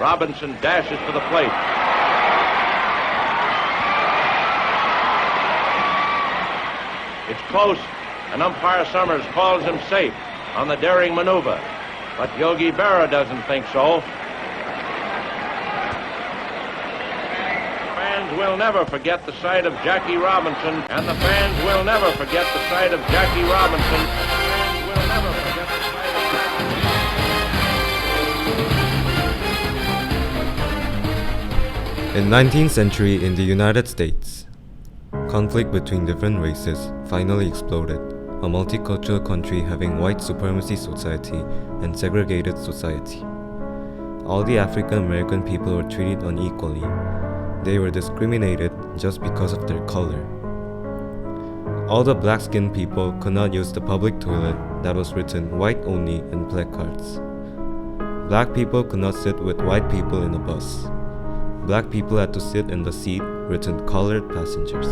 Robinson dashes to the plate. It's close, and umpire Summers calls him safe on the daring maneuver. But Yogi Berra doesn't think so. Fans will never forget the sight of Jackie Robinson, and the fans will never forget the sight of Jackie Robinson. Fans will never forget the sight of Jackie. In 19th century in the United States, conflict between different races finally exploded, a multicultural country having white supremacy society and segregated society. All the African American people were treated unequally. They were discriminated just because of their color. All the black-skinned people could not use the public toilet that was written white only in placards. Black people could not sit with white people in a bus. Black people had to sit in the seat written colored passengers.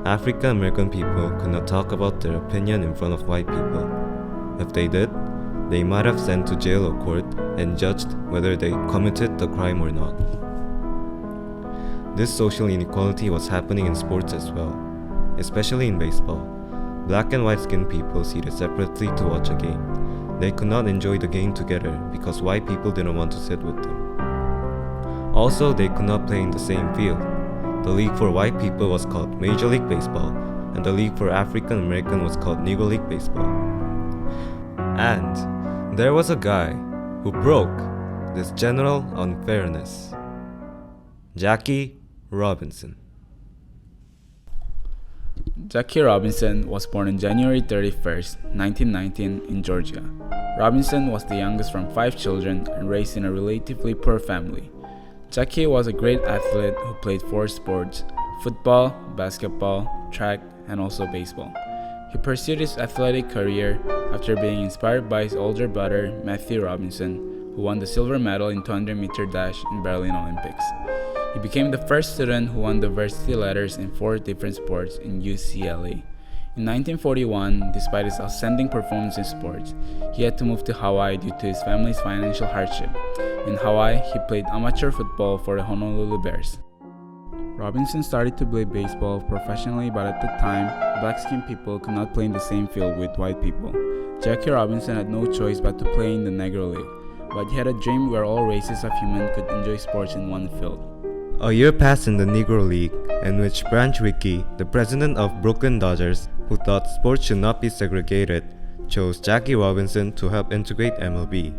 African American people could not talk about their opinion in front of white people. If they did, they might have sent to jail or court and judged whether they committed the crime or not. This social inequality was happening in sports as well, especially in baseball. Black and white-skinned people seated separately to watch a game. They could not enjoy the game together because white people didn't want to sit with them. Also, they could not play in the same field. The league for white people was called Major League Baseball, and the league for African American was called Negro League Baseball. And there was a guy who broke this general unfairness. Jackie Robinson. Jackie Robinson was born on January 31st, 1919 in Georgia. Robinson was the youngest from 5 children and raised in a relatively poor family. Jackie was a great athlete who played 4 sports: football, basketball, track, and also baseball. He pursued his athletic career after being inspired by his older brother, Matthew Robinson, who won the silver medal in 200-meter dash in Berlin Olympics. He became the first student who won the varsity letters in 4 different sports in UCLA. In 1941, despite his outstanding performance in sports, he had to move to Hawaii due to his family's financial hardship. In Hawaii, he played amateur football for the Honolulu Bears. Robinson started to play baseball professionally, but at the time, black-skinned people could not play in the same field with white people. Jackie Robinson had no choice but to play in the Negro League, but he had a dream where all races of humans could enjoy sports in one field. A year passed in the Negro League, in which Branch Rickey, the president of Brooklyn Dodgers, who thought sports should not be segregated, chose Jackie Robinson to help integrate MLB.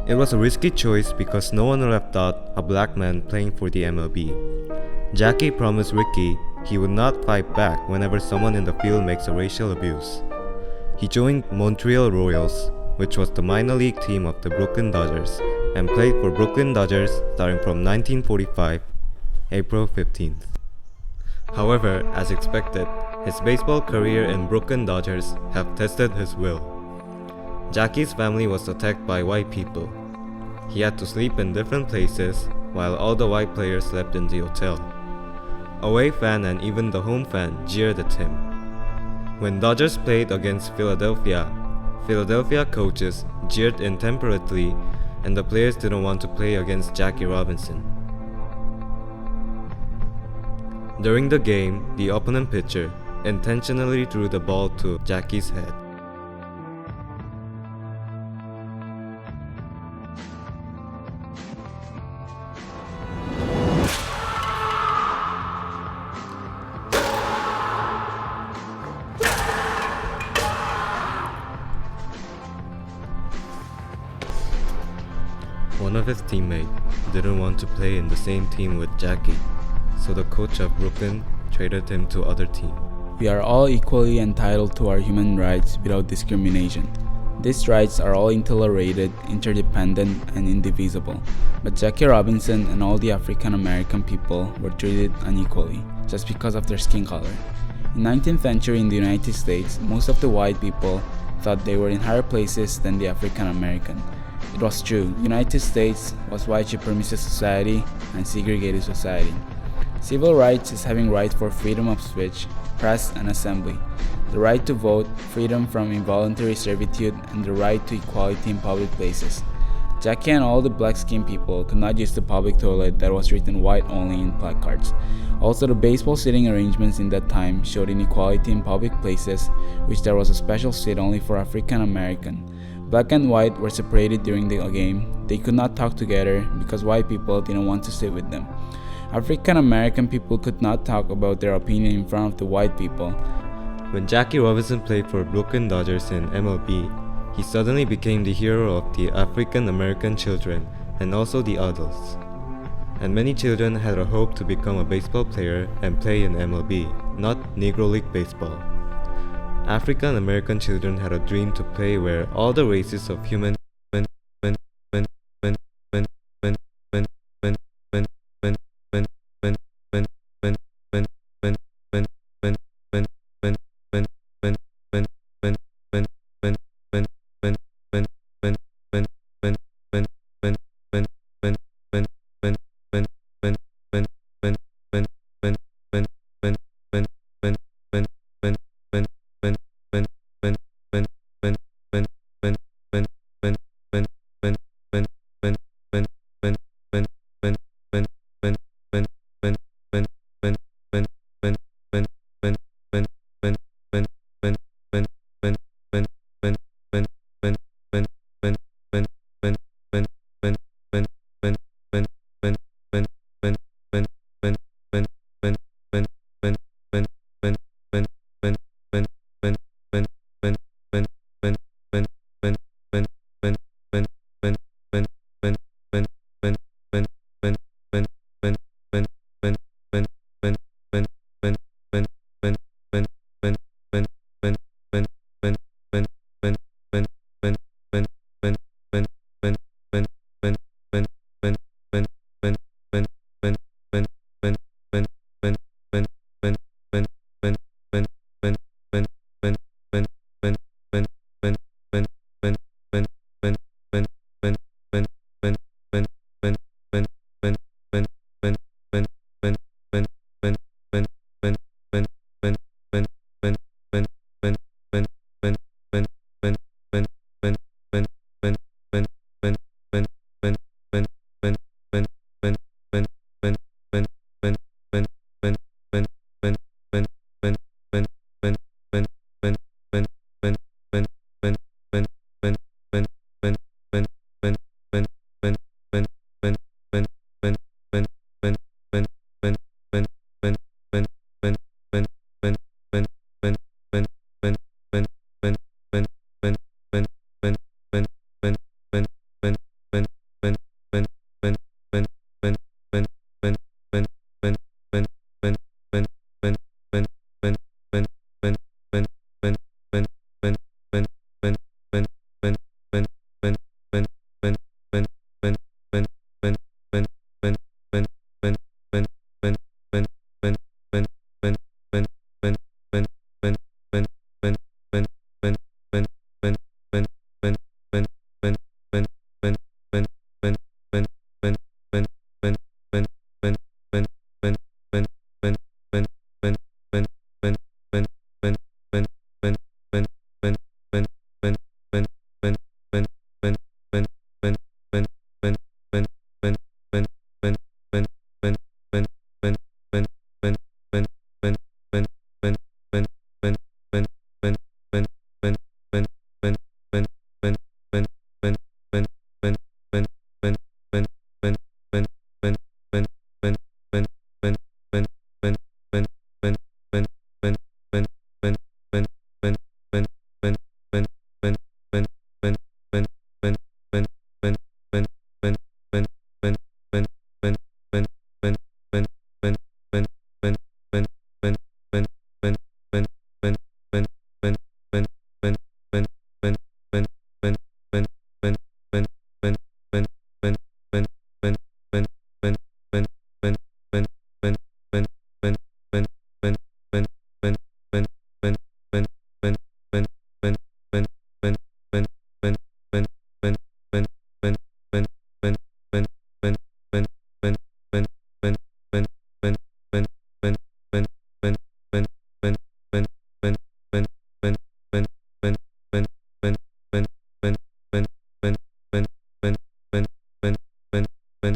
It was a risky choice because no one would have thought a black man playing for the MLB. Jackie promised Rickey he would not fight back whenever someone in the field makes a racial abuse. He joined Montreal Royals, which was the minor league team of the Brooklyn Dodgers, and played for Brooklyn Dodgers starting from 1945, April 15th. However, as expected, his baseball career in Brooklyn Dodgers have tested his will. Jackie's family was attacked by white people. He had to sleep in different places while all the white players slept in the hotel. Away fan and even the home fan jeered at him. When Dodgers played against Philadelphia coaches jeered intemperately and the players didn't want to play against Jackie Robinson. During the game, the opponent pitcher intentionally threw the ball to Jackie's head. One of his teammates didn't want to play in the same team with Jackie, so the coach of Brooklyn traded him to other team. We are all equally entitled to our human rights without discrimination. These rights are all interrelated, interdependent, and indivisible. But Jackie Robinson and all the African American people were treated unequally, just because of their skin color. In 19th century in the United States, most of the white people thought they were in higher places than the African American. It was true. United States was white supremacist society and segregated society. Civil rights is having right for freedom of speech, press, and assembly, the right to vote, freedom from involuntary servitude, and the right to equality in public places. Jackie and all the black-skinned people could not use the public toilet that was written white only in placards. Also, the baseball seating arrangements in that time showed inequality in public places, which there was a special seat only for African American. Black and white were separated during the game. They could not talk together because white people didn't want to sit with them. African American people could not talk about their opinion in front of the white people. When Jackie Robinson played for Brooklyn Dodgers in MLB, he suddenly became the hero of the African American children and also the adults. And many children had a hope to become a baseball player and play in MLB, not Negro League Baseball. African American children had a dream to play where all the races of humankind